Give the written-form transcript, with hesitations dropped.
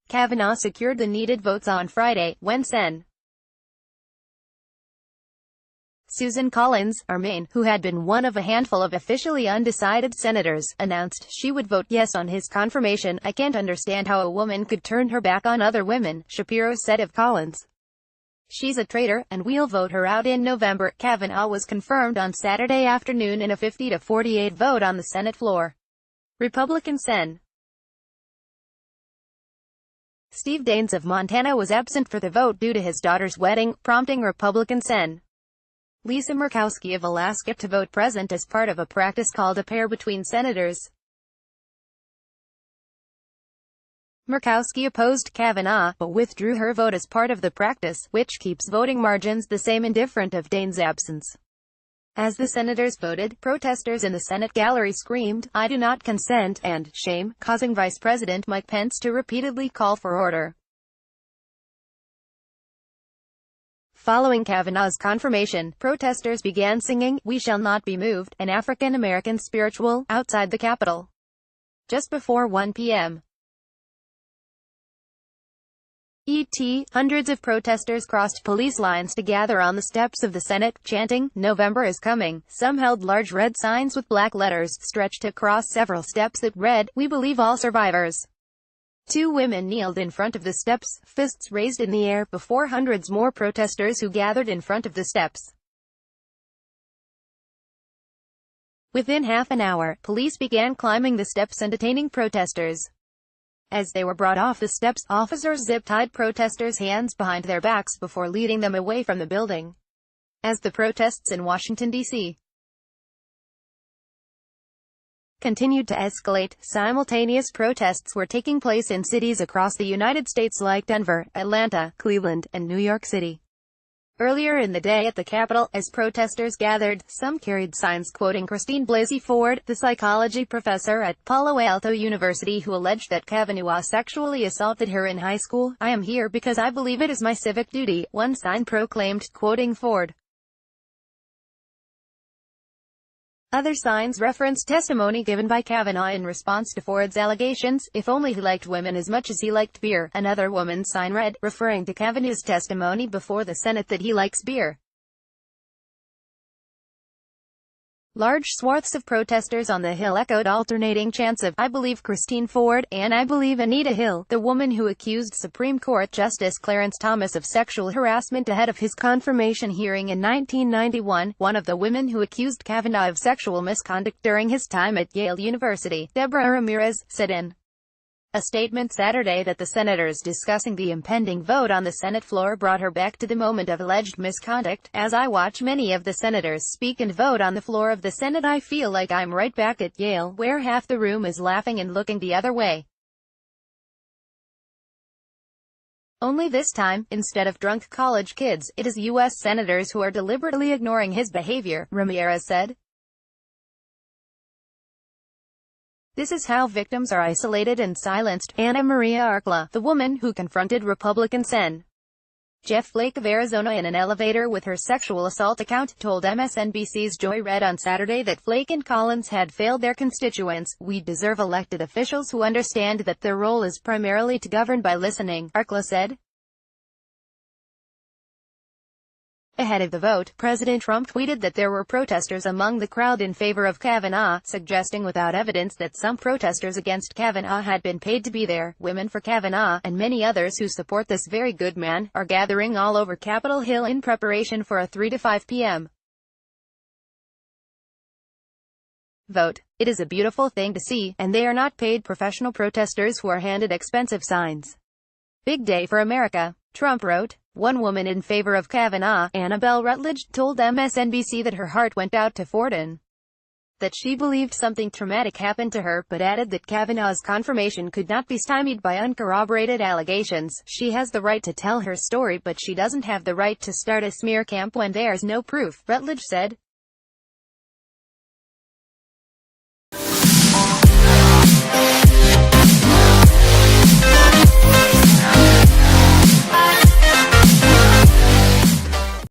Kavanaugh secured the needed votes on Friday, when Sen. Susan Collins, R-Maine, who had been one of a handful of officially undecided senators, announced she would vote yes on his confirmation. "I can't understand how a woman could turn her back on other women," Shapiro said of Collins. "She's a traitor, and we'll vote her out in November." Kavanaugh was confirmed on Saturday afternoon in a 50-48 vote on the Senate floor. Republican Sen. Daines of Montana was absent for the vote due to his daughter's wedding, prompting Republican Sen. Lisa Murkowski of Alaska to vote present as part of a practice called a pair between senators. Murkowski opposed Kavanaugh, but withdrew her vote as part of the practice, which keeps voting margins the same indifferent of Daines' absence. As the senators voted, protesters in the Senate gallery screamed, "I do not consent," and "shame," causing Vice President Mike Pence to repeatedly call for order. Following Kavanaugh's confirmation, protesters began singing, "We Shall Not Be Moved," an African-American spiritual, outside the Capitol. Just before 1 p.m. Hundreds of protesters crossed police lines to gather on the steps of the Senate, chanting, "November is coming." Some held large red signs with black letters stretched across several steps that read, "We believe all survivors." Two women kneeled in front of the steps, fists raised in the air, before hundreds more protesters who gathered in front of the steps. Within half an hour, police began climbing the steps and detaining protesters. As they were brought off the steps, officers zip-tied protesters' hands behind their backs before leading them away from the building. As the protests in Washington, D.C. continued to escalate, simultaneous protests were taking place in cities across the United States like Denver, Atlanta, Cleveland, and New York City. Earlier in the day at the Capitol, as protesters gathered, some carried signs quoting Christine Blasey Ford, the psychology professor at Palo Alto University who alleged that Kavanaugh sexually assaulted her in high school. "I am here because I believe it is my civic duty," one sign proclaimed, quoting Ford. Other signs referenced testimony given by Kavanaugh in response to Ford's allegations, "If only he liked women as much as he liked beer." Another woman's sign read, referring to Kavanaugh's testimony before the Senate that he likes beer. Large swaths of protesters on the Hill echoed alternating chants of, "I believe Christine Ford," and "I believe Anita Hill," the woman who accused Supreme Court Justice Clarence Thomas of sexual harassment ahead of his confirmation hearing in 1991, one of the women who accused Kavanaugh of sexual misconduct during his time at Yale University, Deborah Ramirez, said in a statement Saturday that the senators discussing the impending vote on the Senate floor brought her back to the moment of alleged misconduct. "As I watch many of the senators speak and vote on the floor of the Senate, I feel like I'm right back at Yale, where half the room is laughing and looking the other way. Only this time, instead of drunk college kids, it is U.S. senators who are deliberately ignoring his behavior," Ramirez said. "This is how victims are isolated and silenced." Anna Maria Arkla, the woman who confronted Republican Sen. Jeff Flake of Arizona in an elevator with her sexual assault account, told MSNBC's Joy Reid on Saturday that Flake and Collins had failed their constituents. "We deserve elected officials who understand that their role is primarily to govern by listening," Arkla said. Ahead of the vote, President Trump tweeted that there were protesters among the crowd in favor of Kavanaugh, suggesting without evidence that some protesters against Kavanaugh had been paid to be there. "Women for Kavanaugh, and many others who support this very good man, are gathering all over Capitol Hill in preparation for a 3 to 5 p.m. vote. It is a beautiful thing to see, and they are not paid professional protesters who are handed expensive signs. Big day for America," Trump wrote. One woman in favor of Kavanaugh, Annabelle Rutledge, told MSNBC that her heart went out to Ford and that she believed something traumatic happened to her, but added that Kavanaugh's confirmation could not be stymied by uncorroborated allegations. "She has the right to tell her story, but she doesn't have the right to start a smear camp when there's no proof," Rutledge said.